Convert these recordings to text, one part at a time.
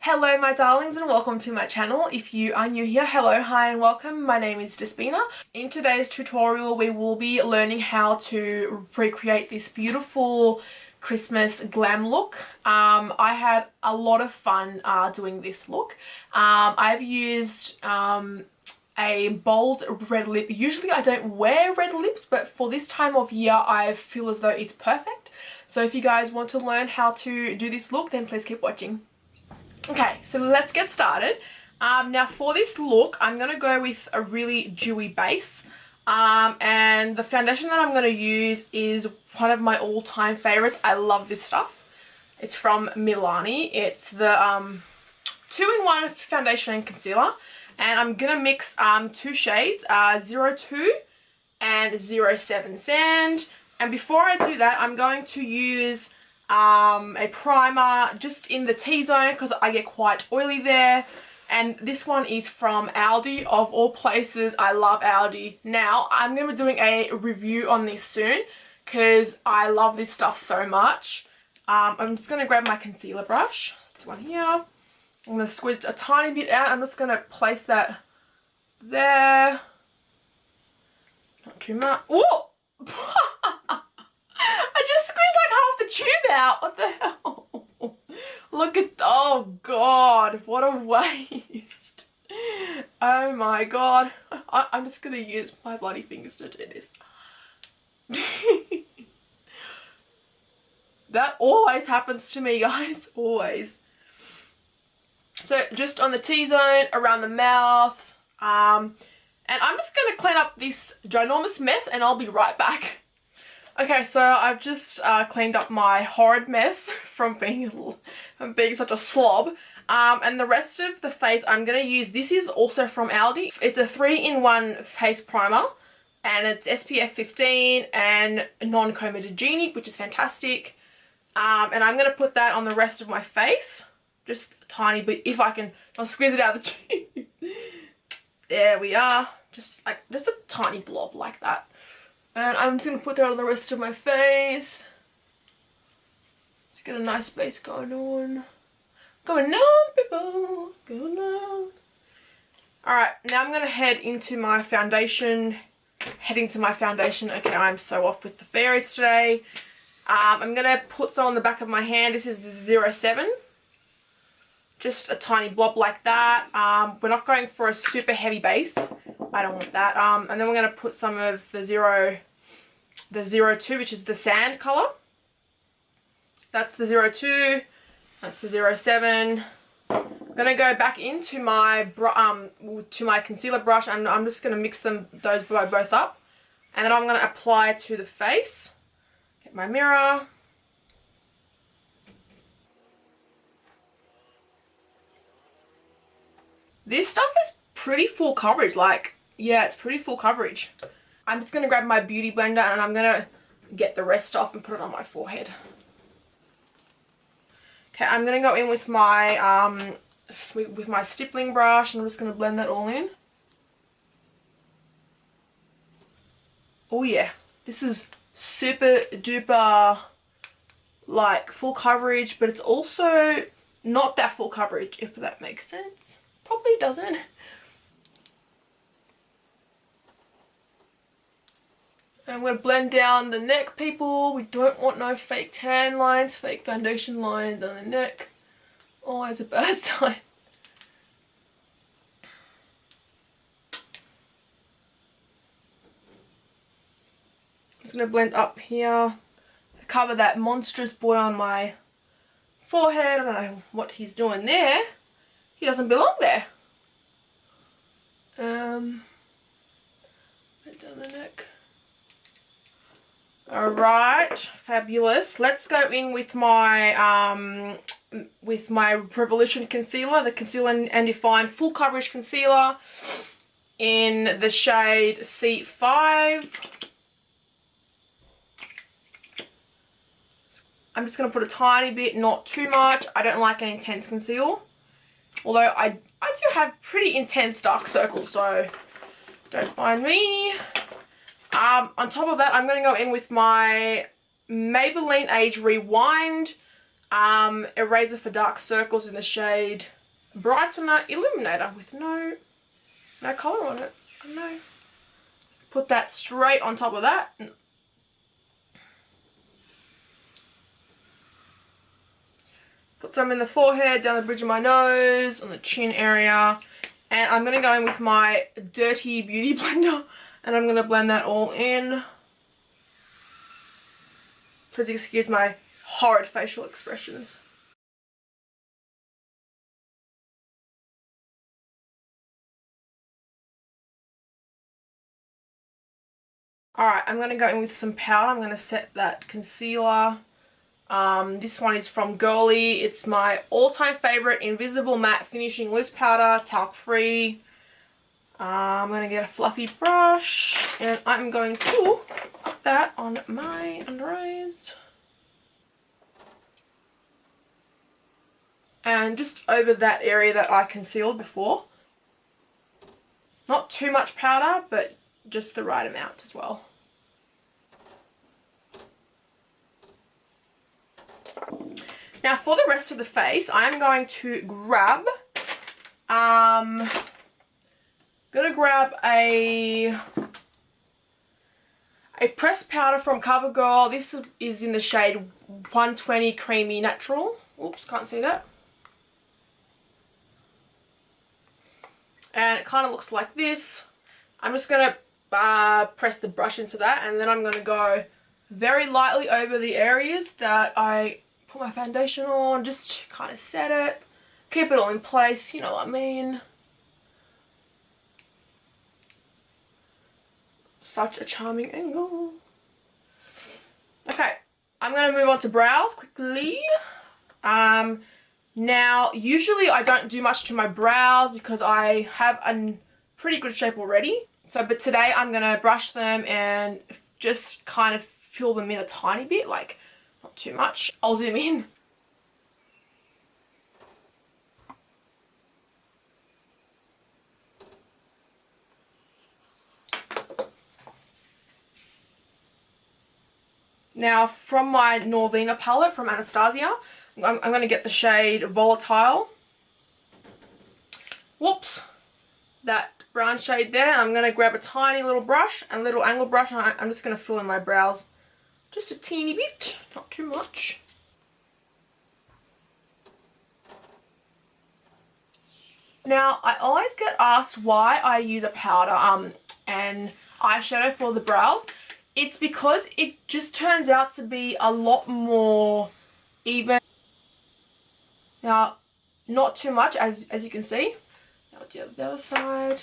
Hello my darlings and welcome to my channel. If you are new here, hello, hi and welcome. My name is Despina. In today's tutorial we will be learning how to recreate this beautiful Christmas glam look. I had a lot of fun doing this look. I've used a bold red lip. Usually I don't wear red lips, but for this time of year I feel as though it's perfect. So if you guys want to learn how to do this look, then please keep watching. Okay, so let's get started. Now for this look, I'm going to go with a really dewy base. And the foundation that I'm going to use is one of my all-time favorites. I love this stuff. It's from Milani. It's the 2-in-1 foundation and concealer. And I'm going to mix two shades, 02 and 07 Sand. And before I do that, I'm going to use a primer just in the T-zone because I get quite oily there. And this one is from Aldi, of all places. I love Aldi. Now I'm going to be doing a review on this soon because I love this stuff so much. I'm just going to grab my concealer brush, this one here. I'm going to squeeze a tiny bit out. I'm just going to place that there, not too much. Whoa! I just squeezed like half the tube out. What the hell? Look at, oh god, what a waste. Oh my god. I'm just gonna use my bloody fingers to do this. That always happens to me, guys, always. So just on the T-zone, around the mouth, and I'm just gonna clean up this ginormous mess and I'll be right back. Okay, so I've just cleaned up my horrid mess from being such a slob. And the rest of the face I'm going to use, this is also from Aldi. It's a 3-in-1 face primer. And it's SPF 15 and non-comedogenic, which is fantastic. And I'm going to put that on the rest of my face. Just a tiny bit, if I can. I'll squeeze it out of the tube. There we are. Just a tiny blob like that. And I'm just going to put that on the rest of my face. Just get a nice base going on. Going on, people. Going on. Alright, now I'm going to head into my foundation. Okay, I'm so off with the fairies today. I'm going to put some on the back of my hand. This is the 07. Just a tiny blob like that. We're not going for a super heavy base. I don't want that. And then we're going to put some of the 02, which is the sand colour. That's the 02. That's the 07. I'm going to go back into my concealer brush and I'm just going to mix those both up. And then I'm going to apply to the face. Get my mirror. This stuff is pretty full coverage, like, yeah, it's pretty full coverage. I'm just going to grab my beauty blender and I'm going to get the rest off and put it on my forehead. Okay, I'm going to go in with my stippling brush and I'm just going to blend that all in. Oh yeah, this is super duper, like, full coverage, but it's also not that full coverage, if that makes sense. Probably doesn't. I'm going to blend down the neck, people. We don't want no fake tan lines, fake foundation lines on the neck. Always a bad sign. I'm just going to blend up here. Cover that monstrous boy on my forehead. I don't know what he's doing there. He doesn't belong there. Bend down the neck. Alright, fabulous. Let's go in with my Revolution concealer, the Conceal and Define Full Coverage Concealer in the shade C5. I'm just going to put a tiny bit, not too much. I don't like an intense conceal. Although I do have pretty intense dark circles, so don't mind me. On top of that, I'm going to go in with my Maybelline Age Rewind eraser for dark circles in the shade Brightener Illuminator with no colour on it. No. Put that straight on top of that. Put some in the forehead, down the bridge of my nose, on the chin area. And I'm going to go in with my Dirty Beauty blender and I'm going to blend that all in. Please excuse my horrid facial expressions. Alright, I'm going to go in with some powder. I'm going to set that concealer. This one is from Girly. It's my all-time favourite Invisible Matte Finishing Loose Powder, talc free. I'm going to get a fluffy brush and I'm going to put that on my under eyes. And just over that area that I concealed before. Not too much powder, but just the right amount as well. Now for the rest of the face, I'm going to grab a pressed powder from Covergirl. This is in the shade 120 Creamy Natural. Oops, can't see that. And it kind of looks like this. I'm just going to press the brush into that, and then I'm going to go very lightly over the areas that I put my foundation on, just to kind of set it, keep it all in place, you know what I mean. Such a charming angle. Okay, I'm going to move on to brows quickly. Now, usually I don't do much to my brows because I have a pretty good shape already. But today I'm going to brush them and just kind of fill them in a tiny bit, like not too much. I'll zoom in. Now from my Norvina palette from Anastasia, I'm going to get the shade Volatile. Whoops. That brown shade there. And I'm going to grab a tiny little brush, a little angle brush, and I'm just going to fill in my brows. Just a teeny bit, not too much. Now, I always get asked why I use a powder and eyeshadow for the brows. It's because it just turns out to be a lot more even. Now, not too much, as you can see. Now, do the other side.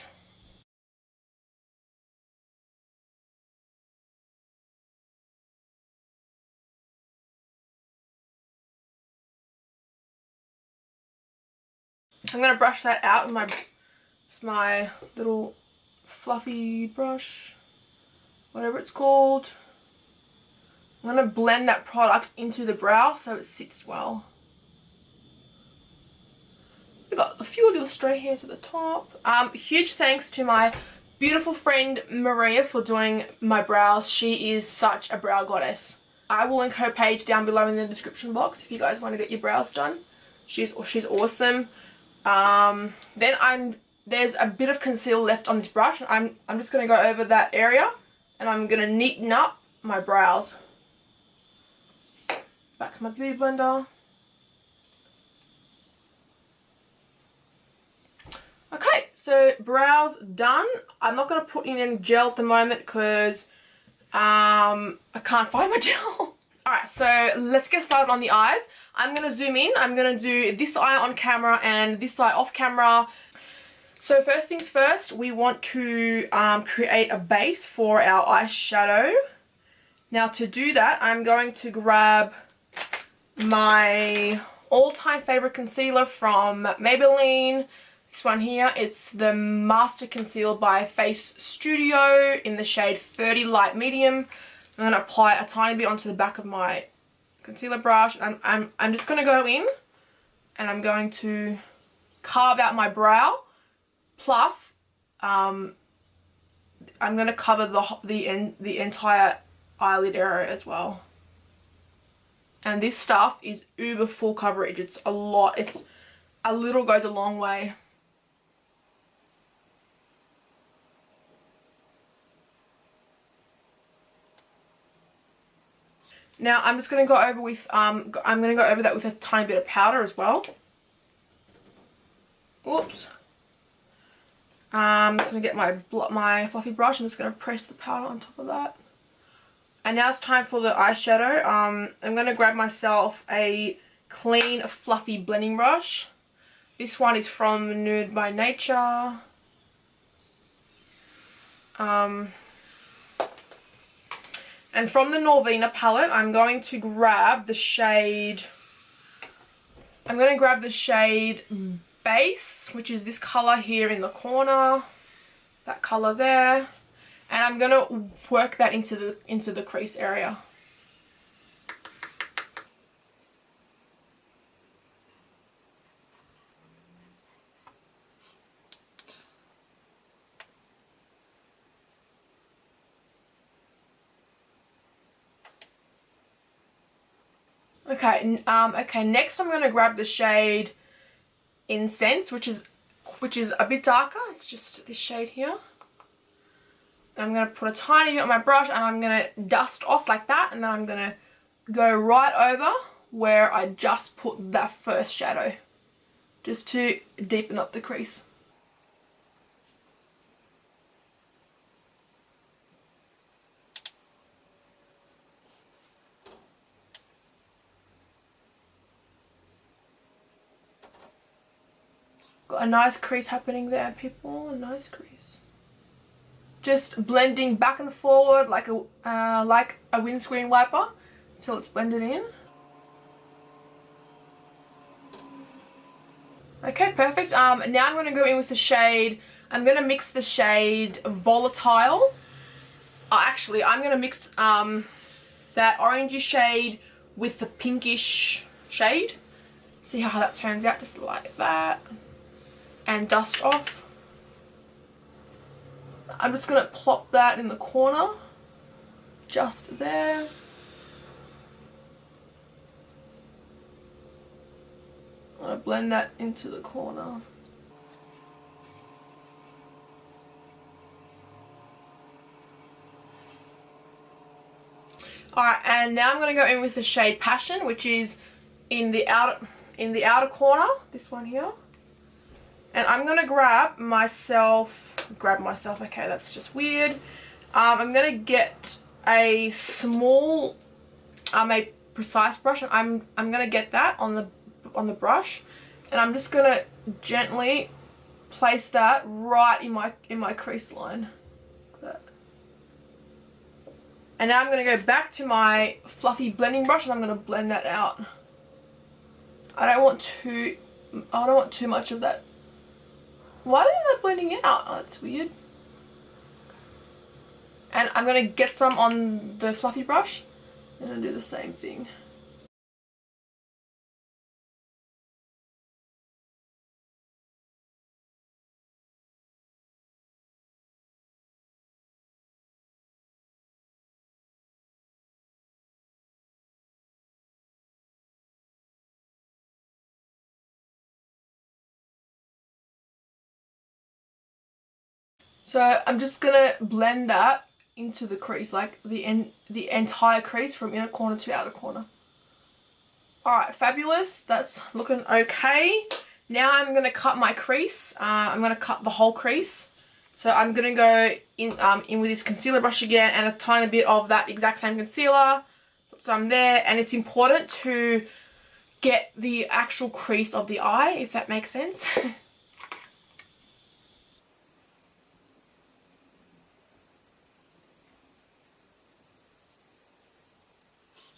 I'm going to brush that out with my little fluffy brush, whatever it's called. I'm going to blend that product into the brow so it sits well. We've got a few little stray hairs at the top. Huge thanks to my beautiful friend Maria for doing my brows. She is such a brow goddess. I will link her page down below in the description box if you guys want to get your brows done. She's awesome. Then there's a bit of conceal left on this brush. I'm just going to go over that area and I'm going to neaten up my brows. Back to my beauty blender. Okay, so brows done. I'm not going to put in any gel at the moment because I can't find my gel. Alright, so let's get started on the eyes. I'm going to zoom in. I'm going to do this eye on camera and this eye off camera. So first things first, we want to create a base for our eyeshadow. Now to do that, I'm going to grab my all-time favorite concealer from Maybelline. This one here, it's the Master Conceal by Face Studio in the shade 30 Light Medium. I'm going to apply a tiny bit onto the back of my concealer brush. I'm just going to go in and I'm going to carve out my brow. Plus, I'm going to cover the entire eyelid area as well. And this stuff is uber full coverage. It's a lot. It's a little goes a long way. Now I'm just going to go over with I'm going to go over that with a tiny bit of powder as well. Oops. I'm just going to get my fluffy brush. I'm just going to press the powder on top of that. And now it's time for the eyeshadow. I'm going to grab myself a clean fluffy blending brush. This one is from Nude by Nature. And from the Norvina palette, I'm going to grab the shade... Base, which is this colour here in the corner. That colour there. And I'm going to work that into the crease area. Okay, next I'm going to grab the shade Incense, which is a bit darker. It's just this shade here. I'm going to put a tiny bit on my brush and I'm going to dust off like that, and then I'm going to go right over where I just put that first shadow, just to deepen up the crease. Got a nice crease happening there, people. A nice crease. Just blending back and forward like a windscreen wiper until it's blended in. Okay, perfect. Now I'm going to go in with the shade. I'm going to mix the shade Volatile. Actually, I'm going to mix that orangey shade with the pinkish shade. See how that turns out, just like that. And dust off. I'm just going to plop that in the corner, just there. I'm going to blend that into the corner. Alright, and now I'm going to go in with the shade Passion, which is in the outer corner, this one here. And I'm going to grab myself, okay, that's just weird. I'm going to get a small, a precise brush, and I'm going to get that on the brush, and I'm just going to gently place that right in my crease line. Like that. And now I'm going to go back to my fluffy blending brush, and I'm going to blend that out. I don't want too much of that. Why is that blending out? Oh, that's weird. And I'm going to get some on the fluffy brush and I'll do the same thing. So I'm just gonna blend that into the crease, like the entire crease from inner corner to outer corner. Alright, fabulous. That's looking okay. Now I'm gonna cut my crease. I'm gonna cut the whole crease. So I'm gonna go in with this concealer brush again, and a tiny bit of that exact same concealer. Put some there, and it's important to get the actual crease of the eye, if that makes sense.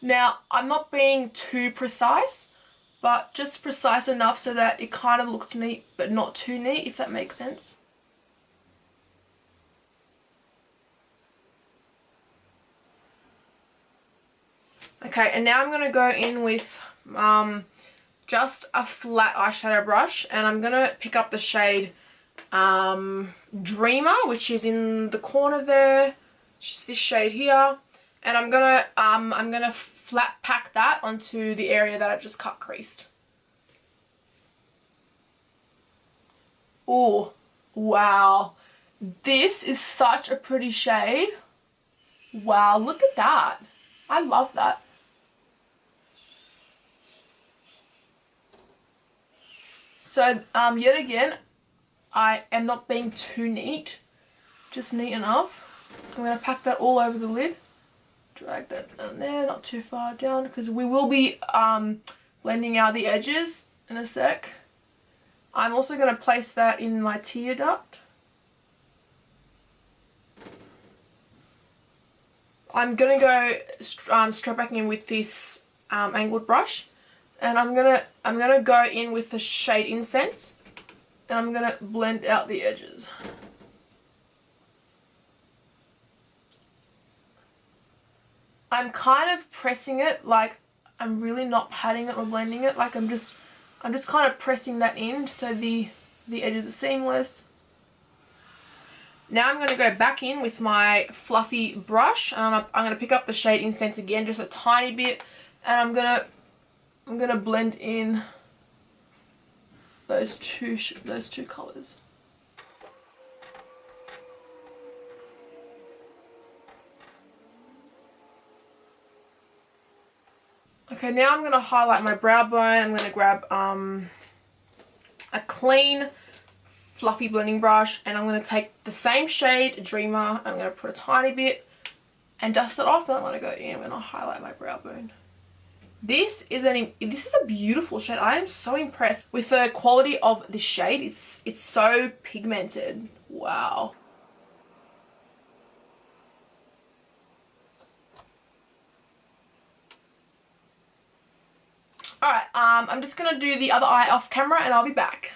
Now, I'm not being too precise, but just precise enough so that it kind of looks neat, but not too neat, if that makes sense. Okay, and now I'm going to go in with just a flat eyeshadow brush, and I'm going to pick up the shade Dreamer, which is in the corner there. Just this shade here. And I'm gonna flat pack that onto the area that I just cut creased. Oh, wow. This is such a pretty shade. Wow, look at that. I love that. So, yet again, I am not being too neat. Just neat enough. I'm going to pack that all over the lid. Drag that down there, not too far down, because we will be blending out the edges in a sec. I'm also going to place that in my tear duct. I'm going to go straight back in with this angled brush, and I'm gonna go in with the shade Incense, and I'm gonna blend out the edges. I'm kind of pressing it, like I'm really not patting it or blending it, like I'm just kind of pressing that in so the edges are seamless. Now I'm going to go back in with my fluffy brush, and I'm going to pick up the shade Incense again, just a tiny bit, and I'm going to blend in those two colors. Okay, now I'm going to highlight my brow bone. I'm going to grab a clean fluffy blending brush, and I'm going to take the same shade, Dreamer, I'm going to put a tiny bit and dust it off. Then I'm going to go in and I'll highlight my brow bone. This is a beautiful shade. I am so impressed with the quality of this shade. It's so pigmented. Wow. Alright, I'm just going to do the other eye off camera and I'll be back.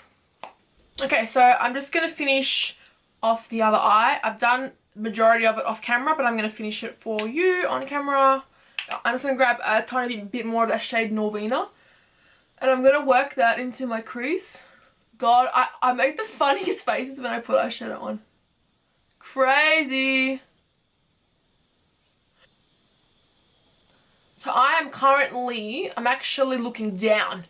Okay, so I'm just going to finish off the other eye. I've done the majority of it off camera, but I'm going to finish it for you on camera. I'm just going to grab a tiny bit more of that shade Norvina, and I'm going to work that into my crease. God, I make the funniest faces when I put eyeshadow on. Crazy. So I'm actually looking down.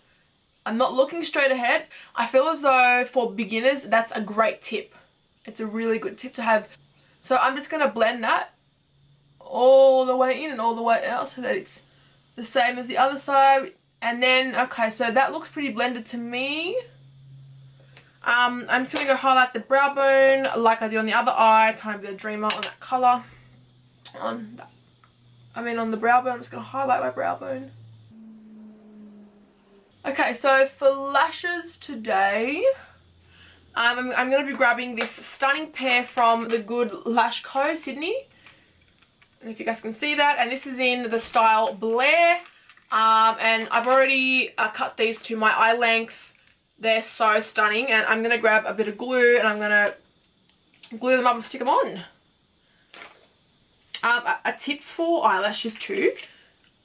I'm not looking straight ahead. I feel as though for beginners, that's a great tip. It's a really good tip to have. So I'm just going to blend that all the way in and all the way out so that it's the same as the other side. And then, okay, so that looks pretty blended to me. I'm just going to go highlight the brow bone like I did on the other eye. Tiny bit of Dreamer on that colour. On the brow bone, I'm just going to highlight my brow bone. Okay, so for lashes today, I'm going to be grabbing this stunning pair from the Good Lash Co. Sydney. And if you guys can see that. And this is in the style Blair. And I've already cut these to my eye length. They're so stunning. And I'm going to grab a bit of glue and I'm going to glue them up and stick them on. A tip for eyelashes too.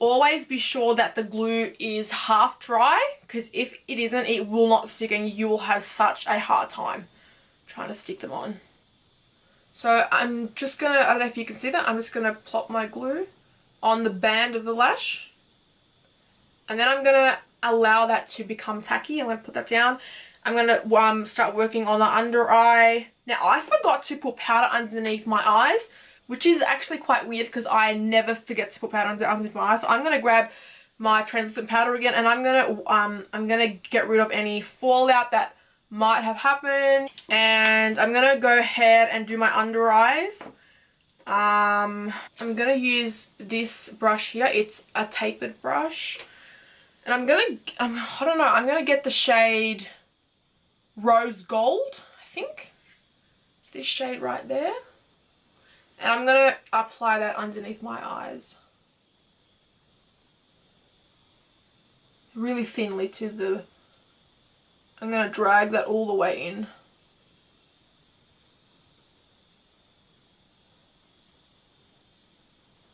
Always be sure that the glue is half dry, because if it isn't, it will not stick and you will have such a hard time trying to stick them on. So I'm just going to, I don't know if you can see that, I'm just going to plop my glue on the band of the lash. And then I'm going to allow that to become tacky. I'm going to put that down. I'm going to start working on the under eye. Now I forgot to put powder underneath my eyes, which is actually quite weird because I never forget to put powder underneath my eyes. So I'm going to grab my translucent powder again, and I'm going to get rid of any fallout that might have happened. And I'm going to go ahead and do my under eyes. I'm going to use this brush here. It's a tapered brush. And I'm going to get the shade Rose Gold, I think. It's this shade right there. And I'm going to apply that underneath my eyes. Really thinly to the... I'm going to drag that all the way in.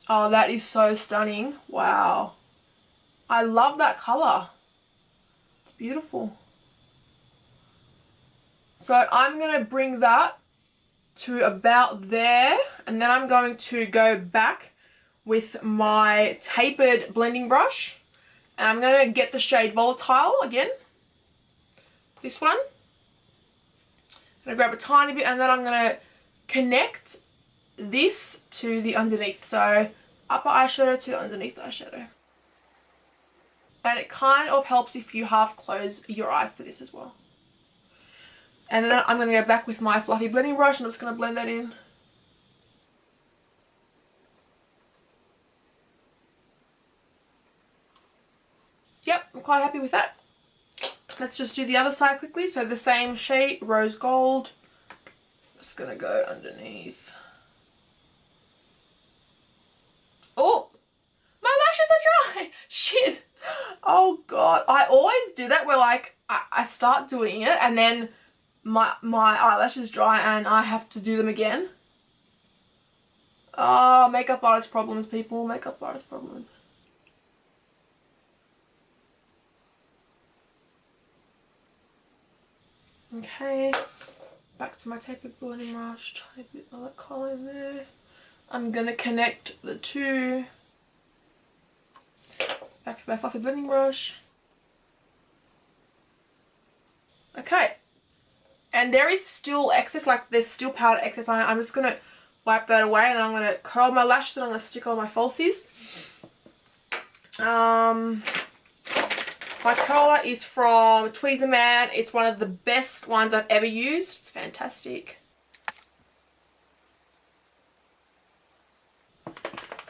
Oh, that is so stunning. Wow. I love that colour. It's beautiful. So I'm going to bring that to about there, and then I'm going to go back with my tapered blending brush. And I'm going to get the shade Volatile again. This one. I'm going to grab a tiny bit and then I'm going to connect this to the underneath. So upper eyeshadow to the underneath eyeshadow. And it kind of helps if you half close your eye for this as well. And then I'm going to go back with my fluffy blending brush and I'm just going to blend that in. Yep, I'm quite happy with that. Let's just do the other side quickly. So the same shade, Rose Gold. Just going to go underneath. Oh, my lashes are dry. Shit. Oh god, I always do that where like I start doing it and then my eyelashes dry and I have to do them again. Oh, makeup artist problems, people. Makeup artist problems. Okay, back to my tapered blending brush. Tiny bit of that colour in there. I'm gonna connect the two. Back to my fluffy blending brush. Okay. And there is still excess, like there's still powder excess on it. I'm just going to wipe that away and then I'm going to curl my lashes and I'm going to stick on my falsies. My curler is from Tweezerman. It's one of the best ones I've ever used. It's fantastic.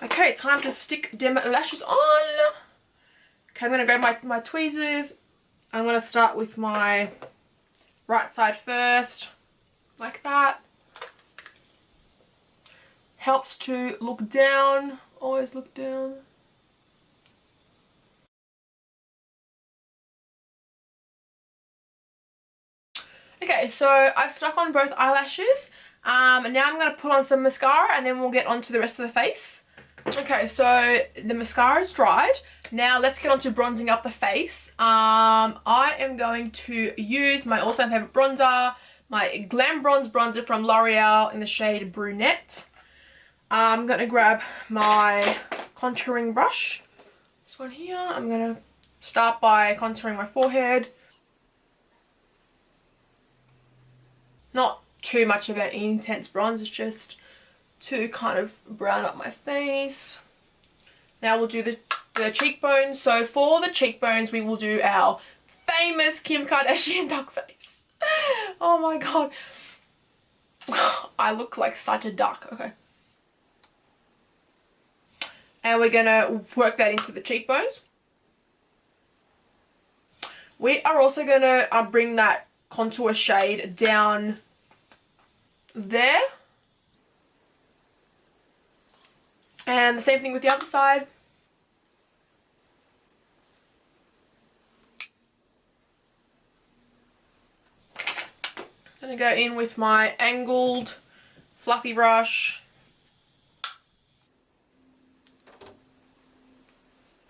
Okay, time to stick them lashes on. Okay, I'm going to grab my tweezers. I'm going to start with my right side first, like that. Helps to look down, always look down. Okay, so I've stuck on both eyelashes. Now I'm going to put on some mascara and then we'll get on to the rest of the face. Okay, so the mascara is dried. Now let's get on to bronzing up the face. I am going to use my all-time favorite bronzer, my Glam Bronze bronzer from L'Oreal in the shade Brunette. I'm going to grab my contouring brush, this one here. I'm going to start by contouring my forehead. Not too much of an intense bronze, it's just to kind of brown up my face. Now we'll do the cheekbones. So for the cheekbones, we will do our famous Kim Kardashian duck face. Oh my god. I look like such a duck. Okay. And we're going to work that into the cheekbones. We are also going to bring that contour shade down there. And the same thing with the other side. I'm going to go in with my angled fluffy brush.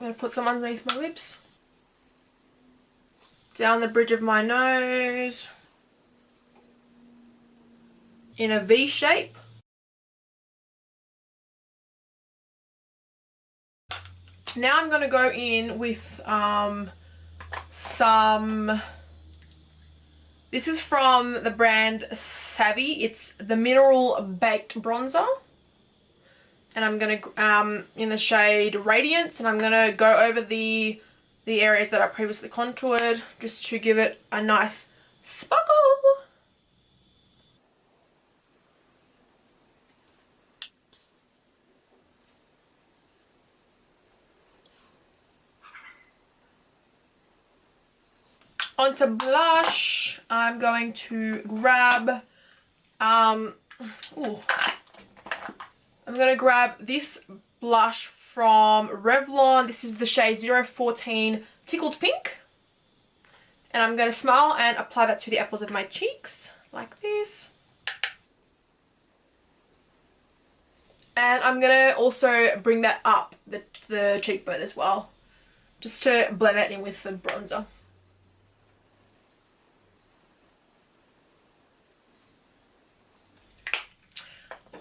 I'm going to put some underneath my lips. Down the bridge of my nose. In a V shape. Now I'm going to go in with some, this is from the brand Savvy. It's the Mineral Baked Bronzer. And I'm going to, in the shade Radiance, and I'm going to go over the areas that I previously contoured just to give it a nice sparkle. Onto blush, I'm going to grab, I'm going to grab this blush from Revlon. This is the shade 014 Tickled Pink. And I'm going to smile and apply that to the apples of my cheeks, like this. And I'm going to also bring that up the cheekbone as well, just to blend that in with the bronzer.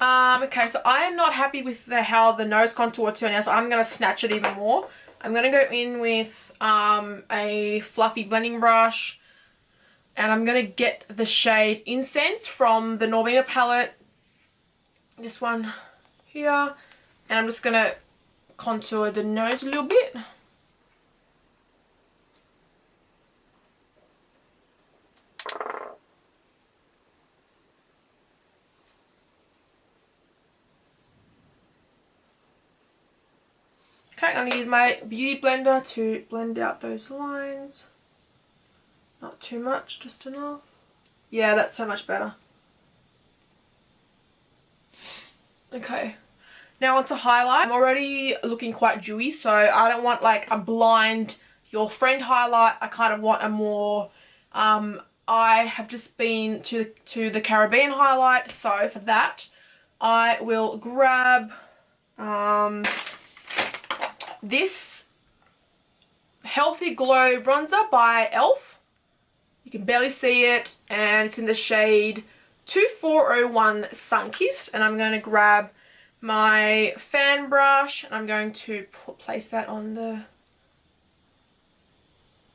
Okay, so I am not happy with how the nose contour turned out, so I'm going to snatch it even more. I'm going to go in with a fluffy blending brush, and I'm going to get the shade Incense from the Norvina palette, this one here, and I'm just going to contour the nose a little bit. Okay, I'm going to use my beauty blender to blend out those lines. Not too much, just enough. Yeah, that's so much better. Okay, now onto highlight. I'm already looking quite dewy, so I don't want like a blind your friend highlight. I kind of want a more, I have just been to the Caribbean highlight, so for that I will grab this Healthy Glow bronzer by e.l.f. You can barely see it, and it's in the shade 2401 Sunkissed, and I'm going to grab my fan brush and I'm going to place that on the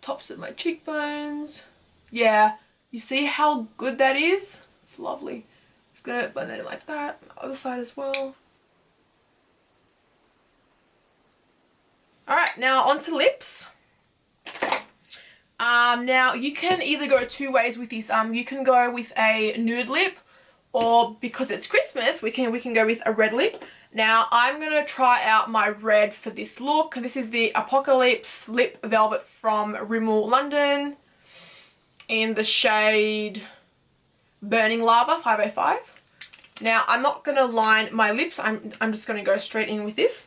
tops of my cheekbones. Yeah, you see how good that is? It's lovely. Just going to blend it like that. Other side as well. Alright, now onto lips. Now you can either go two ways with this. You can go with a nude lip, or because it's Christmas, we can go with a red lip. Now I'm gonna try out my red for this look. This is the Apocalypse Lip Velvet from Rimmel London in the shade Burning Lava 505. Now I'm not gonna line my lips. I'm just gonna go straight in with this.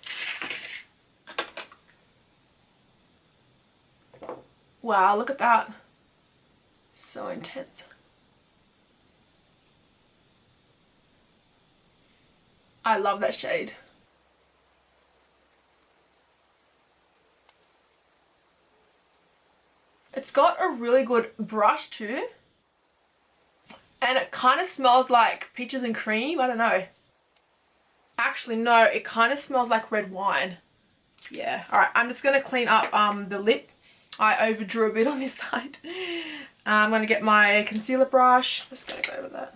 Wow, look at that. So intense. I love that shade. It's got a really good brush too. And it kind of smells like peaches and cream. I don't know. Actually, no, it kind of smells like red wine. Yeah. Alright, I'm just going to clean up the lip. I overdrew a bit on this side. I'm going to get my concealer brush. Just going to go over that.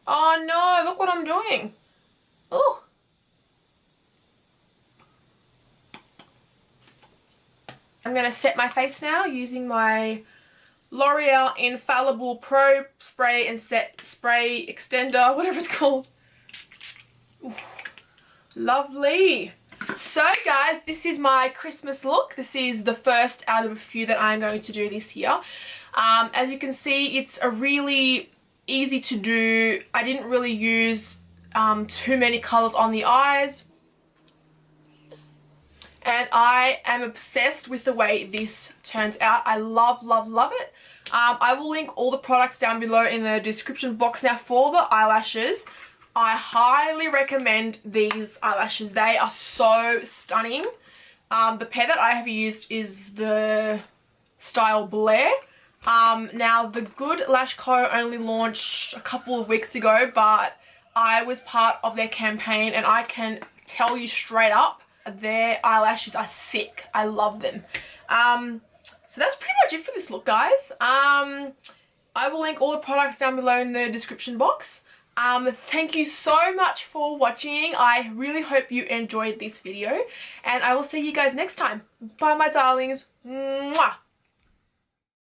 Oh no, look what I'm doing. Oh. I'm going to set my face now using my L'Oreal Infallible Pro Spray and Set Spray Extender, whatever it's called. Ooh. Lovely. So guys, this is my Christmas look. This is the first out of a few that I'm going to do this year. As you can see, it's a really easy to do. I didn't really use too many colours on the eyes. And I am obsessed with the way this turns out. I love, love, love it. I will link all the products down below in the description box. Now for the eyelashes, I highly recommend these eyelashes. They are so stunning. The pair that I have used is the style Blair. Now the Good Lash Co only launched a couple of weeks ago, but I was part of their campaign and I can tell you straight up, their eyelashes are sick. I love them. So that's pretty much it for this look, guys. I will link all the products down below in the description box. Thank you so much for watching. I really hope you enjoyed this video, and I will see you guys next time. Bye, my darlings. Mwah.